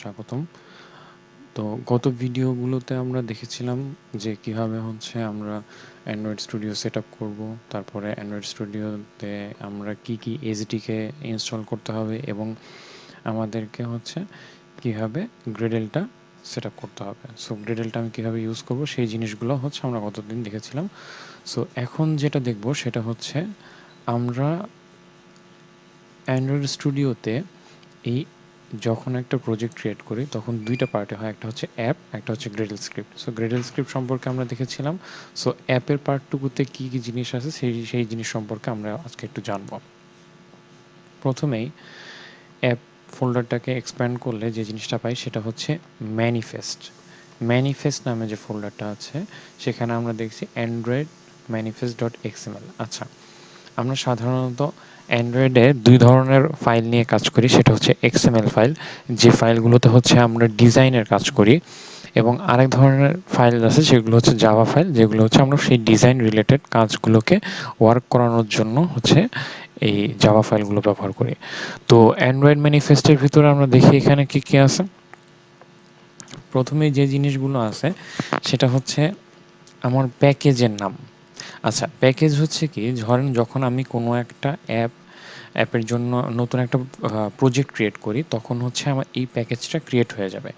স্বাগতম। তো গত ভিডিওগুলোতে আমরা দেখেছিলাম যে কিভাবে হচ্ছে আমরা অ্যান্ড্রয়েড স্টুডিও সেটআপ করব। তারপরে অ্যান্ড্রয়েড স্টুডিওতে আমরা কি এসডিকে ইনস্টল করতে হবে এবং আমাদেরকে হচ্ছে কিভাবে গ্রেডেলটা সেটআপ করতে হবে। সো গ্রেডেলটা আমি কিভাবে ইউজ করব সেই জিনিসগুলো হচ্ছে আমরা গতদিন দেখেছিলাম। সো এখন যেটা দেখব সেটা হচ্ছে আমরা অ্যান্ড্রয়েড স্টুডিওতে এই যখন একটা প্রজেক্ট ক্রিয়েট করি তখন দুইটা পার্টে হয়, একটা হচ্ছে অ্যাপ, একটা হচ্ছে Gradle script. So Gradle script সম্পর্কে আমরা দেখেছিলাম। সো অ্যাপের পার্টটুকুতে কী কী জিনিস আছে সেই জিনিস সম্পর্কে আমরা আজকে একটু জানবো। প্রথমেই অ্যাপ ফোল্ডারটাকে এক্সপ্যান্ড করলে যে জিনিসটা পাই সেটা হচ্ছে ম্যানিফেস্ট। ম্যানিফেস্ট নামে যে ফোল্ডারটা আছে সেখানে আমরা দেখছি অ্যান্ড্রয়েড ম্যানিফেস্ট ডট এক্সএমএল। আচ্ছা, আমরা সাধারণত অ্যান্ড্রয়েডে দুই ধরনের ফাইল নিয়ে কাজ করি, সেটা হচ্ছে এক্সএমএল ফাইল, যে ফাইলগুলোতে হচ্ছে আমরা ডিজাইনের কাজ করি, এবং আরেক ধরনের ফাইল আছে সেগুলো হচ্ছে জাভা ফাইল, যেগুলো হচ্ছে আমরা সেই ডিজাইন রিলেটেড কাজগুলোকে ওয়ার্ক করানোর জন্য হচ্ছে এই জাভা ফাইলগুলো ব্যবহার করি। তো অ্যান্ড্রয়েড ম্যানিফেস্টের ভিতরে আমরা দেখি এখানে কি কি আছে। প্রথমে যে জিনিসগুলো আছে সেটা হচ্ছে আমার প্যাকেজের নাম। আচ্ছা, প্যাকেজ হচ্ছে কি, ধরেন যখন আমি কোনো একটা অ্যাপের জন্য নতুন একটা প্রজেক্ট ক্রিয়েট করি তখন হচ্ছে আমার এই প্যাকেজটা ক্রিয়েট হয়ে যাবে।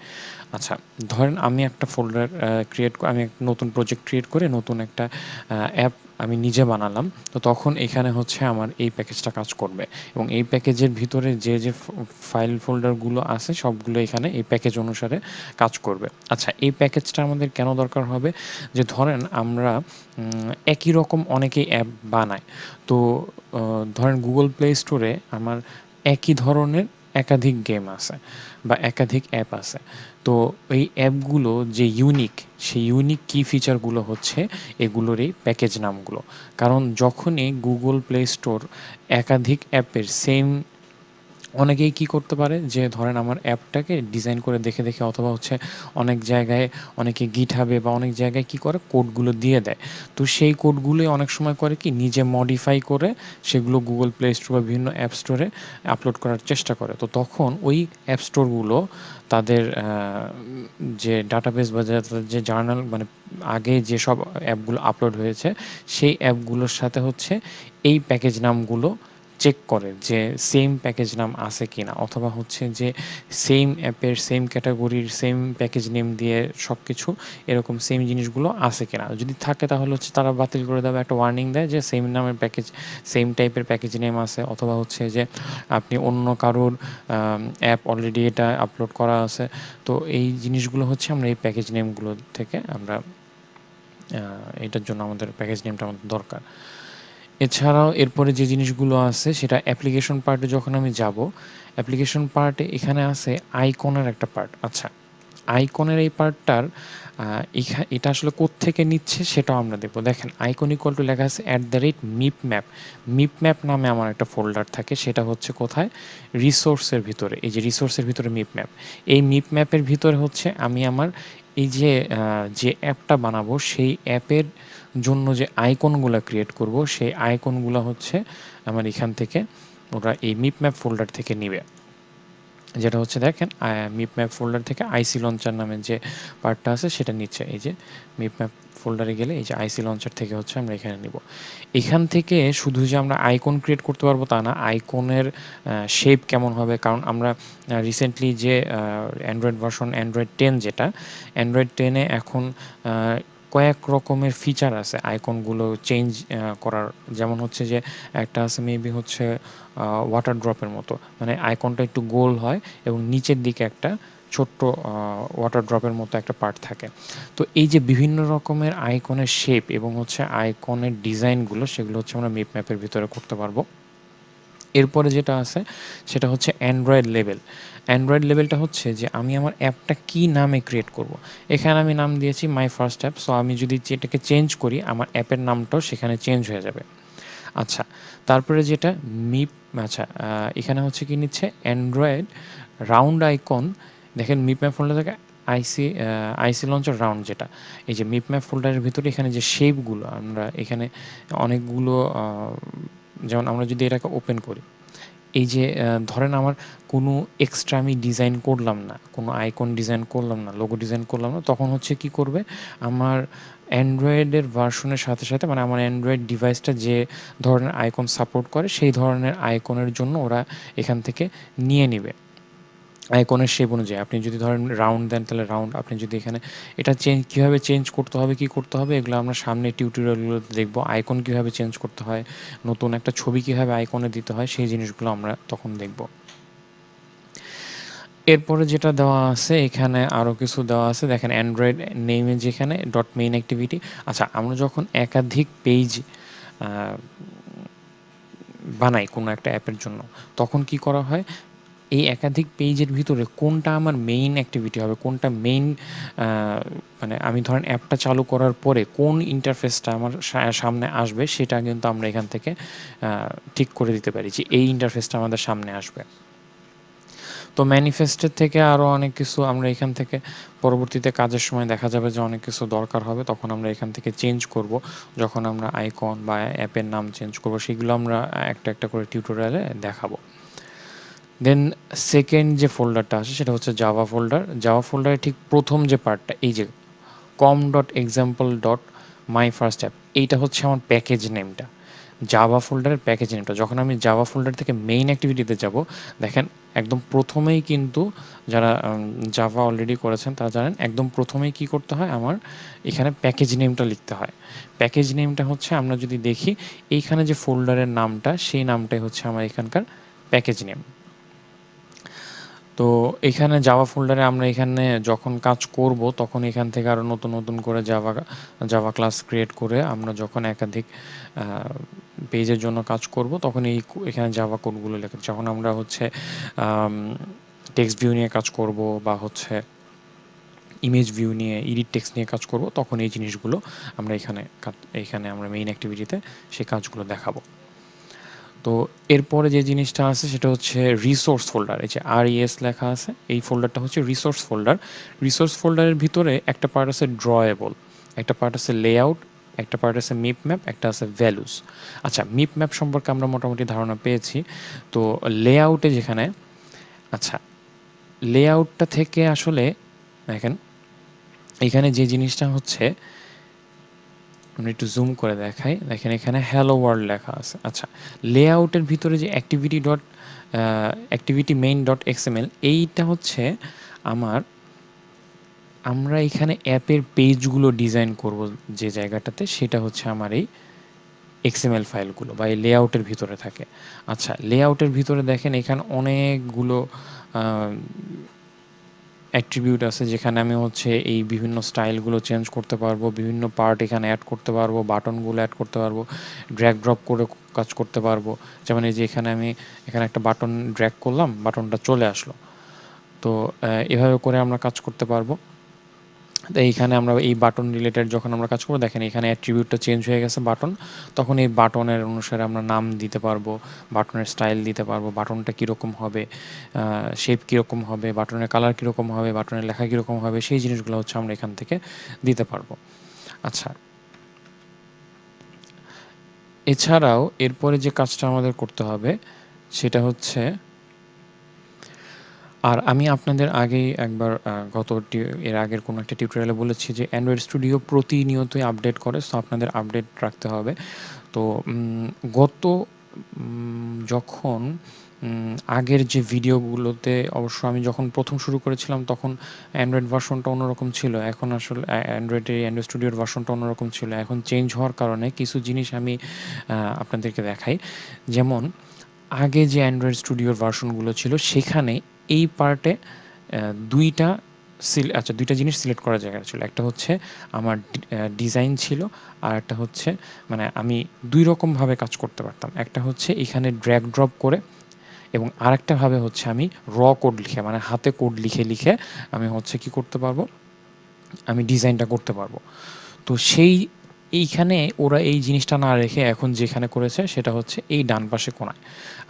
আচ্ছা, ধরেন আমি একটা ফোল্ডার আমি একটা নতুন প্রজেক্ট ক্রিয়েট করে নতুন একটা অ্যাপ আমি নিজে বানালাম। তো তখন এখানে হচ্ছে আমার এই প্যাকেজটা কাজ করবে এবং এই প্যাকেজের ভিতরে যে ফাইল ফোল্ডারগুলো আছে সবগুলো এখানে এই প্যাকেজ অনুসারে কাজ করবে। আচ্ছা, এই প্যাকেজটা আমাদের কেন দরকার হবে? যে ধরেন আমরা একই রকম অনেকেই অ্যাপ বানায়। তো ধরেন গুগল প্লে স্টোরে আমার একই ধরনের একাধিক গেম আছে বা একাধিক অ্যাপ আছে। তো এই অ্যাপগুলো যে ইউনিক, সেই ইউনিক কি ফিচারগুলো হচ্ছে এগুলোর এই প্যাকেজ নামগুলো। কারণ যখনই গুগল প্লে স্টোর একাধিক অ্যাপের অনেকেই কি করতে পারে যে ধরেন আমার অ্যাপটাকে ডিজাইন করে দেখে অথবা হচ্ছে অনেক জায়গায় অনেকে গিটহাবে বা অনেক জায়গায় কি করে কোডগুলো দিয়ে দেয়। তো সেই কোডগুলোই অনেক সময় করে কি নিজে মডিফাই করে সেগুলো গুগল প্লে স্টোর বা বিভিন্ন অ্যাপ স্টোরে আপলোড করার চেষ্টা করে। তো তখন ওই অ্যাপ স্টোরগুলো তাদের যে ডাটাবেস বা যে জার্নাল মানে আগে যেসব অ্যাপগুলো আপলোড হয়েছে সেই অ্যাপগুলোর সাথে হচ্ছে এই প্যাকেজ নামগুলো চেক করে যে সেম প্যাকেজ নাম আছে কিনা, অথবা হচ্ছে যে সেম অ্যাপের সেম ক্যাটাগরির সেম প্যাকেজ নেম দিয়ে সব কিছু এরকম সেম জিনিসগুলো আছে কিনা। যদি থাকে তাহলে হচ্ছে তারা বাতিল করে দেবে, একটা ওয়ার্নিং দেয় যে সেম নামের প্যাকেজ, সেম টাইপের প্যাকেজ নেম আছে, অথবা হচ্ছে যে আপনি অন্য কারোর অ্যাপ অলরেডি এটা আপলোড করা আছে। তো এই জিনিসগুলো হচ্ছে আমরা এই প্যাকেজ নেমগুলো থেকে আমরা এটার জন্য আমাদের প্যাকেজ নেমটা আমাদের দরকার। এছাড়াও এরপরে যে জিনিসগুলো আছে সেটা অ্যাপ্লিকেশন পার্টে যখন আমি যাব, অ্যাপ্লিকেশন পার্টে এখানে আছে আইকনের একটা পার্ট। আচ্ছা, আইকনের এই পার্টটার এটা আসলে কোত্থেকে নিচ্ছে সেটাও আমরা দেখব। দেখেন, আইকন ইকুয়াল টু লেখা আছে @মিপ ম্যাপ। মিপ ম্যাপ নামে আমার একটা ফোল্ডার থাকে, সেটা হচ্ছে কোথায়? রিসোর্সের ভিতরে। এই যে রিসোর্সের ভিতরে মিপ ম্যাপ, এই মিপ ম্যাপের ভিতরে হচ্ছে আমি আমার এই যে অ্যাপটা বানাবো সেই অ্যাপের জন্য যে আইকনগুলো ক্রিয়েট করব সেই আইকনগুলো হচ্ছে আমার এখান থেকে ওরা এই মিপ ম্যাপ ফোল্ডার থেকে নিবে। যেটা হচ্ছে দেখেন মিপ ম্যাপ ফোল্ডার থেকে আইসি লঞ্চার নামে যে পার্টটা আছে সেটা নিচ্ছে। এই যে মিপ ম্যাপ ফোল্ডারে গেলে এই যে আইসি লঞ্চার থেকে হচ্ছে আমরা এখানে নিব। এখান থেকে শুধু যে আমরা আইকন ক্রিয়েট করতে পারবো তা না, আইকনের শেপ কেমন হবে, কারণ আমরা রিসেন্টলি যে অ্যান্ড্রয়েড ভার্সন অ্যান্ড্রয়েড 10, যেটা অ্যান্ড্রয়েড 10-এ এখন কয়েক রকমের ফিচার আছে আইকনগুলো চেঞ্জ করার। যেমন হচ্ছে যে একটা আছে মেবি হচ্ছে ওয়াটার ড্রপের মতো, মানে আইকনটা একটু গোল হয় এবং নিচের দিকে একটা ছোট্ট ওয়াটার ড্রপের মতো একটা পার্ট থাকে। তো এই যে বিভিন্ন রকমের আইকনের শেপ এবং হচ্ছে আইকনের ডিজাইনগুলো সেগুলো হচ্ছে আমরা মিপ ম্যাপের ভিতরে করতে পারবো। এরপরে যেটা আছে সেটা হচ্ছে অ্যান্ড্রয়েড লেভেল। অ্যান্ড্রয়েড লেভেলটা হচ্ছে যে আমি আমার অ্যাপটা কী নামে ক্রিয়েট করব। এখানে আমি নাম দিয়েছি মাই ফার্স্ট অ্যাপ। সো আমি যদি এটাকে চেঞ্জ করি আমার অ্যাপের নামটাও সেখানে চেঞ্জ হয়ে যাবে। আচ্ছা, তারপরে যেটা মিপ, আচ্ছা এখানে হচ্ছে কি নিচ্ছে অ্যান্ড্রয়েড রাউন্ড আইকন। দেখেন মিপ ম্যাপ ফোল্ডার থেকে আইসি লঞ্চার রাউন্ড, যেটা এই যে মিপ ম্যাপ ফোল্ডারের ভিতরে এখানে যে শেপগুলো আমরা এখানে অনেকগুলো যেমন আমরা যদি এটাকে ওপেন করি, এই যে ধরেন আমার কোনো এক্সট্রা আমি ডিজাইন করলাম না, কোনো আইকন ডিজাইন করলাম না, লোগো ডিজাইন করলাম না, তখন হচ্ছে কি করবে, আমার অ্যান্ড্রয়েডের ভার্সনের সাথে সাথে মানে আমার অ্যান্ড্রয়েড ডিভাইসটা যে ধরনের আইকন সাপোর্ট করে সেই ধরনের আইকনের জন্য ওরা এখান থেকে নিয়ে নিবে আইকনের শেপ অনুযায়ী। আপনি যদি ধরেন রাউন্ড দেন তাহলে রাউন্ড, আপনি যদি এখানে এটা কীভাবে চেঞ্জ করতে হবে, কী করতে হবে, এগুলো আমরা সামনে টিউটোরিয়ালগুলোতে দেখব। আইকন কীভাবে চেঞ্জ করতে হয়, নতুন একটা ছবি কীভাবে আইকনে দিতে হয়, সেই জিনিসগুলো আমরা তখন দেখব। এরপরে যেটা দেওয়া আছে এখানে আরও কিছু দেওয়া আছে, দেখেন অ্যান্ড্রয়েড নেমে যেখানে ডট মেইন অ্যাক্টিভিটি। আচ্ছা, আমরা যখন একাধিক পেজ বানাই কোনো একটা অ্যাপের জন্য, তখন কি করা হয়, এই একাধিক পেজের ভিতরে কোনটা আমার মেইন অ্যাক্টিভিটি হবে, কোনটা মেইন মানে আমি ধরেন অ্যাপটা চালু করার পরে কোন ইন্টারফেসটা আমার সামনে আসবে, সেটা কিন্তু আমরা এখান থেকে ঠিক করে দিতে পারি যে এই ইন্টারফেসটা আমাদের সামনে আসবে। তো ম্যানিফেস্টের থেকে আরও অনেক কিছু আমরা এখান থেকে পরবর্তীতে কাজের সময় দেখা যাবে যে অনেক কিছু দরকার হবে, তখন আমরা এখান থেকে চেঞ্জ করব। যখন আমরা আইকন বা অ্যাপের নাম চেঞ্জ করব, সেগুলো আমরা একটা একটা করে টিউটোরিয়ালে দেখাবো। দেন সেকেন্ড যে ফোল্ডারটা আসে সেটা হচ্ছে জাভা ফোল্ডার। জাভা ফোল্ডারের ঠিক প্রথম যে পার্টটা, এই যে com.example.myfirstApp, এইটা হচ্ছে আমার প্যাকেজ নেমটা, জাভা ফোল্ডারের প্যাকেজ নেমটা। যখন আমি জাভা ফোল্ডার থেকে মেইন অ্যাক্টিভিটিতে যাব, দেখেন একদম প্রথমেই কিন্তু যারা জাভা অলরেডি করেছেন তারা জানেন, একদম প্রথমেই কি করতে হয়, আমার এখানে প্যাকেজ নেমটা লিখতে হয়। প্যাকেজ নেমটা হচ্ছে, আমরা যদি দেখি এইখানে যে ফোল্ডারের নামটা, সেই নামটাই হচ্ছে আমার এখানকার প্যাকেজ নেম। তো এখানে জাভা ফোল্ডারে আমরা এখানে যখন কাজ করব, তখন এখান থেকে আরও নতুন নতুন করে জাভা ক্লাস ক্রিয়েট করে আমরা যখন একাধিক পেজের জন্য কাজ করব, তখন এখানে জাভা কোডগুলো লেখা, যখন আমরা হচ্ছে টেক্সট ভিউ নিয়ে কাজ করব বা হচ্ছে ইমেজ ভিউ নিয়ে, এডিট টেক্সট নিয়ে কাজ করব, তখন এই জিনিসগুলো আমরা এখানে আমরা মেইন অ্যাক্টিভিটিতে সেই কাজগুলো দেখাবো। তো এরপরে যে জিনিসটা আছে সেটা হচ্ছে রিসোর্স ফোল্ডার। এই যে RES লেখা আছে, এই ফোল্ডারটা হচ্ছে রিসোর্স ফোল্ডার। রিসোর্স ফোল্ডারের ভিতরে একটা পার্ট আছে ড্রয়েবল, একটা পার্ট আছে লেআউট, একটা পার্ট আছে মিপ ম্যাপ, একটা আছে ভ্যালুস। আচ্ছা, মিপ ম্যাপ সম্পর্কে আমরা মোটামুটি ধারণা পেয়েছি। তো লেআউটে যেখানে, আচ্ছা, লেআউটটা থেকে আসলে দেখেন এখানে যে জিনিসটা হচ্ছে, আমরা একটু জুম করে দেখাই, দেখেন এখানে হ্যালো ওয়ার্ল্ড লেখা আছে। আচ্ছা, লেআউটের ভিতরে যে অ্যাক্টিভিটি মেইন ডট এক্সএমএল, এইটা হচ্ছে আমরা এখানে অ্যাপের পেজগুলো ডিজাইন করব যে জায়গাটাতে, সেটা হচ্ছে আমার এই এক্সএমএল ফাইলগুলো বা এই লেআউটের ভিতরে থাকে। আচ্ছা, লেআউটের ভিতরে দেখেন এখানে অনেকগুলো অ্যাট্রিবিউট আছে, যেখানে আমি হচ্ছে এই বিভিন্ন স্টাইলগুলো চেঞ্জ করতে পারবো, বিভিন্ন পার্ট এখানে অ্যাড করতে পারবো, বাটনগুলো অ্যাড করতে পারবো, ড্র্যাগ ড্রপ করে কাজ করতে পারবো। যেমন এই যে এখানে একটা বাটন ড্র্যাগ করলাম, বাটনটা চলে আসলো। তো এভাবে করে আমরা কাজ করতে পারবো। তো এইখানে আমরা এই বাটন রিলেটেড যখন আমরা কাজ করবো, দেখেন এখানে অ্যাট্রিবিউটটা চেঞ্জ হয়ে গেছে বাটন, তখন এই বাটনের অনুসারে আমরা নাম দিতে পারবো, বাটনের স্টাইল দিতে পারবো, বাটনটা কীরকম হবে, শেপ কীরকম হবে, বাটনের কালার কীরকম হবে, বাটনের লেখা কীরকম হবে, সেই জিনিসগুলো হচ্ছে আমরা এখান থেকে দিতে পারবো। আচ্ছা, এছাড়াও এরপরে যে কাজটা আমাদের করতে হবে সেটা হচ্ছে, আর আমি আপনাদের আগেই একবার এর আগের কোনো একটা টিউটোরিয়ালে বলেছি যে অ্যান্ড্রয়েড স্টুডিও প্রতিনিয়তই আপডেট করে, সো আপনাদের আপডেট রাখতে হবে। তো গত যখন আগের যে ভিডিওগুলোতে অবশ্য আমি যখন প্রথম শুরু করেছিলাম, তখন অ্যান্ড্রয়েড ভার্সনটা অন্যরকম ছিল। এখন আসলে অ্যান্ড্রয়েড স্টুডিওর ভার্সনটা অন্যরকম ছিল। এখন চেঞ্জ হওয়ার কারণে কিছু জিনিস আমি আপনাদেরকে দেখাই। যেমন আগে যে অ্যান্ড্রয়েড স্টুডিওর ভার্সনগুলো ছিল, সেখানে এই পার্টে ২টা আচ্ছা, ২টা জিনিস সিলেক্ট করার জায়গা ছিল। একটা হচ্ছে আমার ডিজাইন ছিল, আর একটা হচ্ছে মানে আমি ২ রকমভাবে কাজ করতে পারতাম। একটা হচ্ছে এখানে ড্র্যাগ ড্রপ করে, এবং আরেকটাভাবে হচ্ছে আমি কোড লিখে, মানে হাতে কোড লিখে আমি হচ্ছে কি করতে পারবো, আমি ডিজাইনটা করতে পারবো। তো এইখানে ওরা এই জিনিসটা না রেখে এখন যেখানে করেছে সেটা হচ্ছে এই ডান পাশে কোণায়।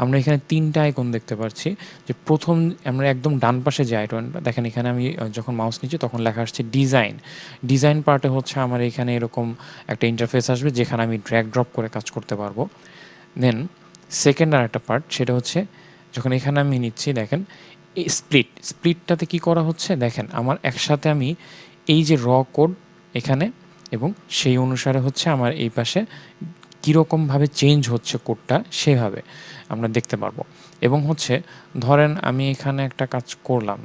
আমরা এখানে ৩টা আইকন দেখতে পাচ্ছি। যে প্রথম আমরা একদম ডান পাশে যে আইকনটা দেখেন, এখানে আমি যখন মাউস নিচ্ছি তখন লেখা আসছে ডিজাইন। ডিজাইন পার্টে হচ্ছে আমার এখানে এরকম একটা ইন্টারফেস আসবে, যেখানে আমি ড্র্যাগ ড্রপ করে কাজ করতে পারবো। দেন সেকেন্ড আরেকটা পার্ট, সেটা হচ্ছে যখন এখানে আমি নিচ্ছি দেখেন এই স্প্লিটটাতে কি করা হচ্ছে দেখেন আমার একসাথে আমি এই যে কোড এখানে এবং সেই অনুসারে হচ্ছে আমার এই পাশে কীরকমভাবে চেঞ্জ হচ্ছে কোডটা সেভাবে আমরা দেখতে পারবো এবং হচ্ছে ধরেন আমি এখানে একটা কাজ করলাম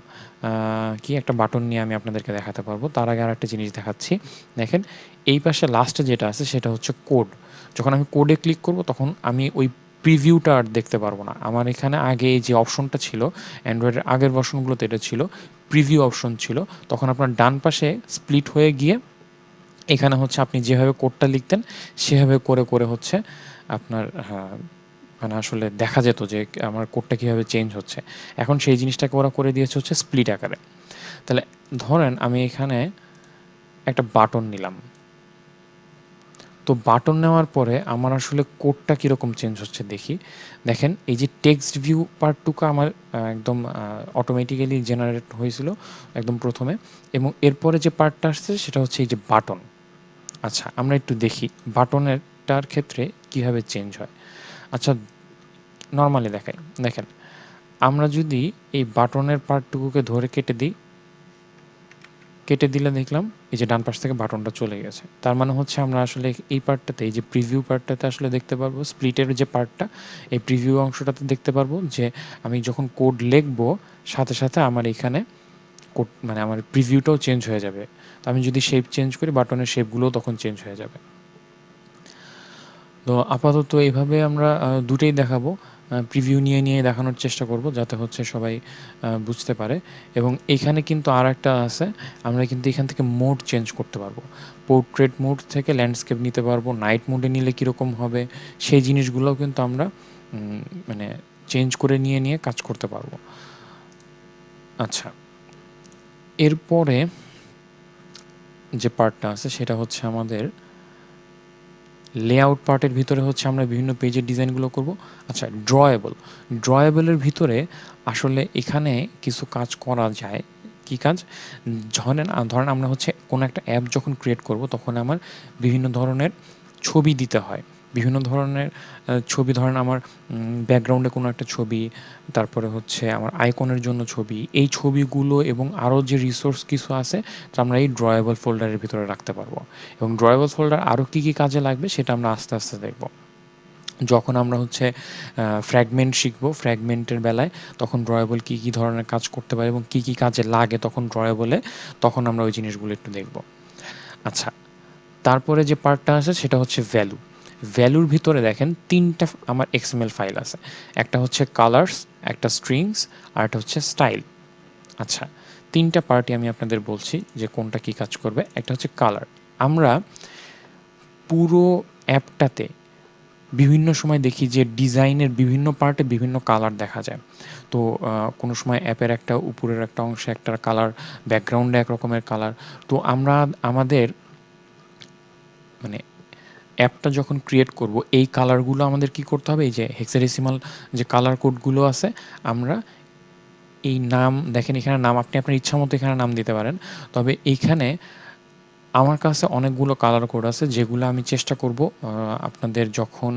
কি একটা বাটন নিয়ে আমি আপনাদেরকে দেখাতে পারবো তার আগে আর একটা জিনিস দেখাচ্ছি দেখেন এই পাশে লাস্টে যেটা আছে সেটা হচ্ছে কোড যখন আমি কোডে ক্লিক করব তখন আমি ওই প্রিভিউটা আর দেখতে পারবো না আমার এখানে আগে এই যে অপশনটা ছিল অ্যান্ড্রয়েডের আগের ভার্সনগুলোতে এটা ছিল প্রিভিউ অপশন ছিল তখন আপনার ডান পাশে স্প্লিট হয়ে গিয়ে এখানে হচ্ছে আপনি যেভাবে কোডটা লিখতেন সেভাবে করে করে হচ্ছে আপনার মানে আসলে দেখা যেত যে আমার কোডটা কীভাবে চেঞ্জ হচ্ছে এখন সেই জিনিসটাকে ওরা করে দিয়েছে হচ্ছে স্প্লিট আকারে তাহলে ধরেন আমি এখানে একটা বাটন নিলাম তো বাটন নেওয়ার পরে আমার আসলে কোডটা কীরকম চেঞ্জ হচ্ছে দেখি দেখেন এই যে টেক্সট ভিউ পার্টটুকু আমার একদম অটোমেটিক্যালি জেনারেট হয়েছিল একদম প্রথমে এবং এরপরে যে পার্টটা আসছে সেটা হচ্ছে এই যে বাটন আচ্ছা আমরা একটু দেখি বাটনেরটার ক্ষেত্রে কিভাবে চেঞ্জ হয় আচ্ছা নর্মালি দেখাই দেখেন আমরা যদি এই বাটনের পার্টটুকুকে ধরে কেটে দিই কেটে দিলে দেখলাম এই যে ডান পাশ থেকে বাটনটা চলে গেছে তার মানে হচ্ছে আমরা আসলে এই পার্টটাতে এই যে প্রিভিউ পার্টটাতে আসলে দেখতে পারবো স্প্লিটের যে পার্টটা এই প্রিভিউ অংশটাতে দেখতে পারবো যে আমি যখন কোড লিখবো সাথে সাথে আমার এখানে কোড মানে আমার প্রিভিউটাও চেঞ্জ হয়ে যাবে তো আমি যদি শেপ চেঞ্জ করি বাটনের শেপগুলোও তখন চেঞ্জ হয়ে যাবে তো আপাতত এইভাবে আমরা দুটোই দেখাবো প্রিভিউ নিয়ে নিয়ে দেখানোর চেষ্টা করব যাতে হচ্ছে সবাই বুঝতে পারে এবং এখানে কিন্তু আর একটা আছে আমরা কিন্তু এখান থেকে মোড চেঞ্জ করতে পারবো পোর্ট্রেট মোড থেকে ল্যান্ডস্কেপ নিতে পারবো নাইট মোডে নিলে কীরকম হবে সেই জিনিসগুলোও কিন্তু আমরা মানে চেঞ্জ করে নিয়ে নিয়ে কাজ করতে পারবো আচ্ছা এরপরে যে পার্টটা আছে সেটা হচ্ছে আমাদের লেআউট পার্টের ভিতরে হচ্ছে আমরা বিভিন্ন পেজের ডিজাইনগুলো করব আচ্ছা ড্রয়েবলের ভিতরে আসলে এখানে কিছু কাজ করা যায় কি কাজ ধরেন আমরা হচ্ছে কোনো একটা অ্যাপ যখন ক্রিয়েট করব তখন আমার বিভিন্ন ধরনের ছবি দিতে হয় বিভিন্ন ধরনের ছবি ধরেন আমার ব্যাকগ্রাউন্ডে কোনো একটা ছবি তারপরে হচ্ছে আমার আইকনের জন্য ছবি এই ছবিগুলো এবং আরও যে রিসোর্স কিছু আছে তা আমরা এই ড্রয়েবল ফোল্ডারের ভিতরে রাখতে পারবো এবং ড্রয়েবল ফোল্ডার আরও কী কী কাজে লাগবে সেটা আমরা আস্তে আস্তে দেখব যখন আমরা হচ্ছে ফ্র্যাগমেন্ট শিখব ফ্র্যাগমেন্টের বেলায় তখন ড্রয়েবল কী কী ধরনের কাজ করতে পারে এবং কী কী কাজে লাগে তখন ড্রয়েবলে তখন আমরা ওই জিনিসগুলো একটু দেখব আচ্ছা তারপরে যে পার্টটা আছে সেটা হচ্ছে ভ্যালুর ভিতরে দেখেন তিনটা আমার এক্সএমএল ফাইল আছে একটা হচ্ছে কালার্স একটা স্ট্রিংস আর একটা হচ্ছে স্টাইল আচ্ছা তিনটা পার্টই আমি আপনাদের বলছি যে কোনটা কি কাজ করবে একটা হচ্ছে কালার আমরা পুরো অ্যাপটাতে বিভিন্ন সময় দেখি যে ডিজাইনের বিভিন্ন পার্টে বিভিন্ন কালার দেখা যায় তো কোনো সময় অ্যাপের একটা উপরের একটা অংশে একটা কালার ব্যাকগ্রাউন্ডে এক রকমের কালার তো আমরা আমাদের মানে অ্যাপটা যখন ক্রিয়েট করব এই কালারগুলো আমাদের কি করতে হবে এই যে হেক্সাডেসিমাল যে কালার কোডগুলো আছে আমরা এই নাম দেখেন এখানে নাম আপনি আপনার ইচ্ছা মতো এখানে নাম দিতে পারেন তবে এইখানে আমার কাছে অনেকগুলো কালার কোড আছে যেগুলো আমি চেষ্টা করব আপনাদের যখন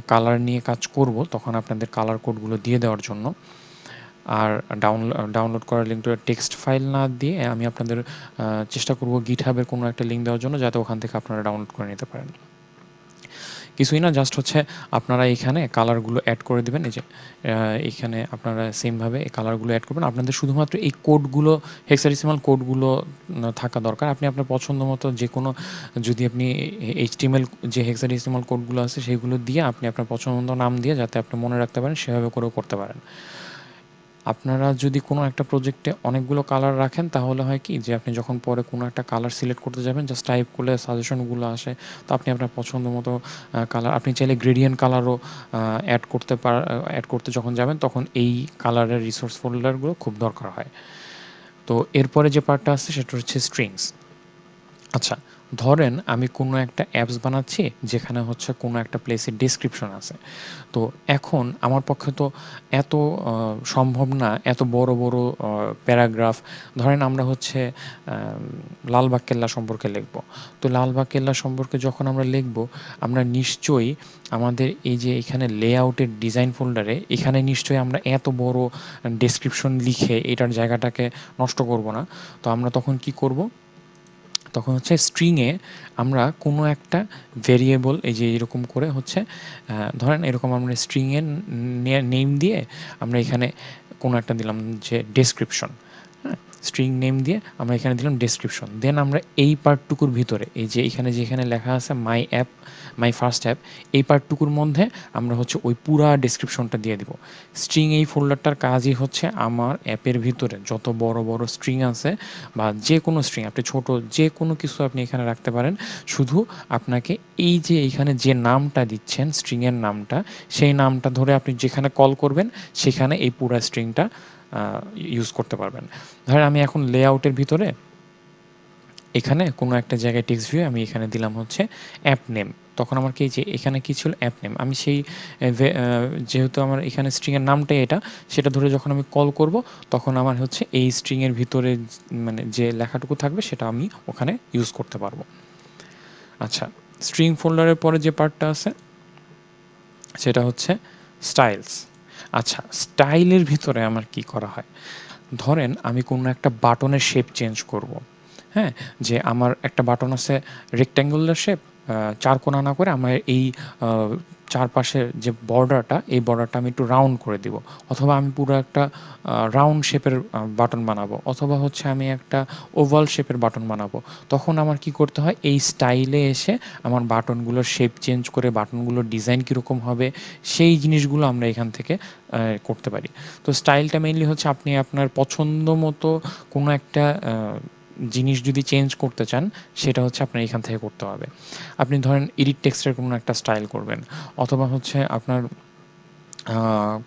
কালার নিয়ে কাজ করব তখন আপনাদের কালার কোডগুলো দিয়ে দেওয়ার জন্য আর ডাউনলোড করার লিঙ্কটা টেক্সট ফাইল না দিয়ে আমি আপনাদের চেষ্টা করব গিটহাবের কোনো একটা লিঙ্ক দেওয়ার জন্য যাতে ওখান থেকে আপনারা ডাউনলোড করে নিতে পারেন কিছুই না জাস্ট হচ্ছে আপনারা এখানে কালারগুলো অ্যাড করে দেবেন এই যে এইখানে আপনারা সেমভাবে এই কালারগুলো অ্যাড করবেন আপনাদের শুধুমাত্র এই কোডগুলো হেক্সাডেসিমাল কোডগুলো থাকা দরকার আপনি আপনার পছন্দ মতো যে কোনো যদি আপনি এইচটিএমএল যে হেক্সাডেসিমাল কোডগুলো আছে সেগুলো দিয়ে আপনি আপনার পছন্দ মতো নাম দিয়ে যাতে আপনি মনে রাখতে পারেন সেভাবে করেও করতে পারেন আপনারা যদি কোনো একটা প্রজেক্টে অনেকগুলো কালার রাখেন তাহলে হয় কি যে আপনি যখন পরে কোনো একটা কালার সিলেক্ট করতে যাবেন জাস্ট টাইপ করলে সাজেশনগুলো আসে তো আপনি আপনার পছন্দ মতো কালার আপনি চাইলে গ্রেডিয়েন্ট কালারও অ্যাড করতে যখন যাবেন তখন এই কালারের রিসোর্স ফোল্ডারগুলো খুব দরকার হয় তো এরপরে যে পার্টটা আছে সেটা হচ্ছে স্ট্রিংস আচ্ছা ধরেন আমি কোনো একটা অ্যাপস বানাচ্ছি যেখানে হচ্ছে কোনো একটা প্লেসের ডেসক্রিপশন আছে। তো এখন আমার পক্ষে তো এত সম্ভব না এত বড় বড় প্যারাগ্রাফ। ধরেন আমরা হচ্ছে লালবাগ কেল্লা সম্পর্কে লিখব। তো লালবাগ কেল্লা সম্পর্কে যখন আমরা লিখব, আমরা নিশ্চয়ই আমাদের এই যে এখানে লেআউটের ডিজাইন ফোল্ডারে এখানে নিশ্চয়ই আমরা এত বড় ডেসক্রিপশন লিখে এটার জায়গাটাকে নষ্ট করব না। তো আমরা তখন কি করব, তখন হচ্ছে স্ট্রিংয়ে আমরা কোনো একটা ভেরিয়েবল এই যে এরকম করে হচ্ছে ধরেন এরকম আমরা স্ট্রিংয়ের নেম দিয়ে আমরা এখানে কোনো একটা দিলাম যে ডেসক্রিপশন। হ্যাঁ, স্ট্রিং নেম দিয়ে আমরা এখানে দিলাম ডেসক্রিপশন। দেন আমরা এই পার্টটুকুর ভিতরে এই যে এখানে যেখানে লেখা আছে মাই অ্যাপ, মাই ফার্স্ট অ্যাপ, এই পার্টটুকুর মধ্যে আমরা হচ্ছে ওই পুরা ডেসক্রিপশনটা দিয়ে দিব। স্ট্রিং এই ফোল্ডারটার কাজই হচ্ছে আমার অ্যাপের ভিতরে যত বড় বড় স্ট্রিং আছে বা যে কোনো স্ট্রিং আপনি ছোট যে কোনো কিছু আপনি এখানে রাখতে পারেন। শুধু আপনাকে এই যে এইখানে যে নামটা দিচ্ছেন স্ট্রিংয়ের নামটা, সেই নামটা ধরে আপনি যেখানে কল করবেন সেখানে এই পুরা স্ট্রিংটা ইউজ করতে পারবেন। ধরেন আমি এখন লেআউটের ভিতরে এখানে কোনো একটা জায়গায় টেক্সট ভিউ আমি এখানে দিলাম হচ্ছে অ্যাপ নেম। তখন আমার কি যে এখানে কি ছিল অ্যাপ নেম, আমি সেই যেহেতু আমার এখানে স্ট্রিংয়ের নামটাই এটা, সেটা ধরে যখন আমি কল করব তখন আমার হচ্ছে এই স্ট্রিংয়ের ভিতরে মানে যে লেখাটুকু থাকবে সেটা আমি ওখানে ইউজ করতে পারবো। আচ্ছা, স্ট্রিং ফোল্ডারের পরে যে পার্টটা আছে সেটা হচ্ছে স্টাইলস। আচ্ছা, স্টাইলের ভিতরে আমার কি করা হয়, ধরেন আমি কোনো একটা বাটনের শেপ চেঞ্জ করব। হ্যাঁ, যে আমার একটা বাটন আছে রেক্ট্যাঙ্গুলার শেপ, চার কোণা না করে আমার এই চারপাশের যে বর্ডারটা এই বর্ডারটা আমি একটু রাউন্ড করে দিব, অথবা আমি পুরো একটা রাউন্ড শেপের বাটন বানাবো, অথবা হচ্ছে আমি একটা ওভাল শেপের বাটন বানাবো। তখন আমার কি করতে হয়, এই স্টাইলে এসে আমার বাটনগুলোর শেপ চেঞ্জ করে বাটনগুলোর ডিজাইন কীরকম হবে সেই জিনিসগুলো আমরা এখান থেকে করতে পারি। তো স্টাইলটা মেইনলি হচ্ছে আপনি আপনার পছন্দ মতো কোনো একটা জিনিস যদি চেঞ্জ করতে চান সেটা হচ্ছে আপনার এখান থেকে করতে হবে। আপনি ধরেন এডিট টেক্সটের কোনো একটা স্টাইল করবেন, অথবা হচ্ছে আপনার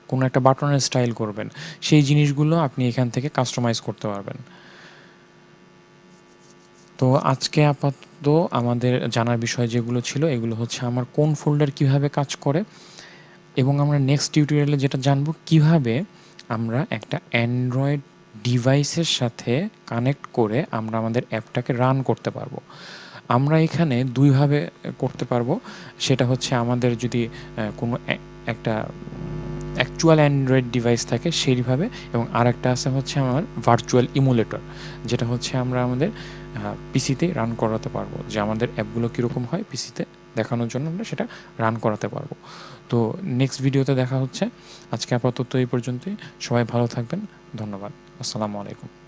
কোনো একটা বাটনের স্টাইল করবেন, সেই জিনিসগুলো আপনি এখান থেকে কাস্টমাইজ করতে পারবেন। তো আজকে আপাতত আমাদের জানার বিষয় যেগুলো ছিল এগুলো হচ্ছে আমার কোন ফোল্ডার কীভাবে কাজ করে, এবং আমরা নেক্সট টিউটোরিয়ালে যেটা জানবো কিভাবে আমরা একটা অ্যান্ড্রয়েড ডিভাইসের সাথে কানেক্ট করে আমরা আমাদের অ্যাপটাকে রান করতে পারবো। আমরা এখানে দুইভাবে করতে পারবো। সেটা হচ্ছে আমাদের যদি কোনো একটা অ্যাকচুয়াল অ্যান্ড্রয়েড ডিভাইস থাকে সেইভাবে, এবং আরেকটা আছে হচ্ছে আমার ভার্চুয়াল ইমুলেটর, যেটা হচ্ছে আমরা আমাদের পিসিতে রান করাতে পারবো, যে আমাদের অ্যাপগুলো কীরকম হয় পিসিতে দেখানোর জন্য আমরা সেটা রান করাতে পারবো। তো নেক্সট ভিডিওতে দেখা হচ্ছে। আজকে আপাতত এই পর্যন্তই। সবাই ভালো থাকবেন। ধন্যবাদ। আসসালামু আলাইকুম।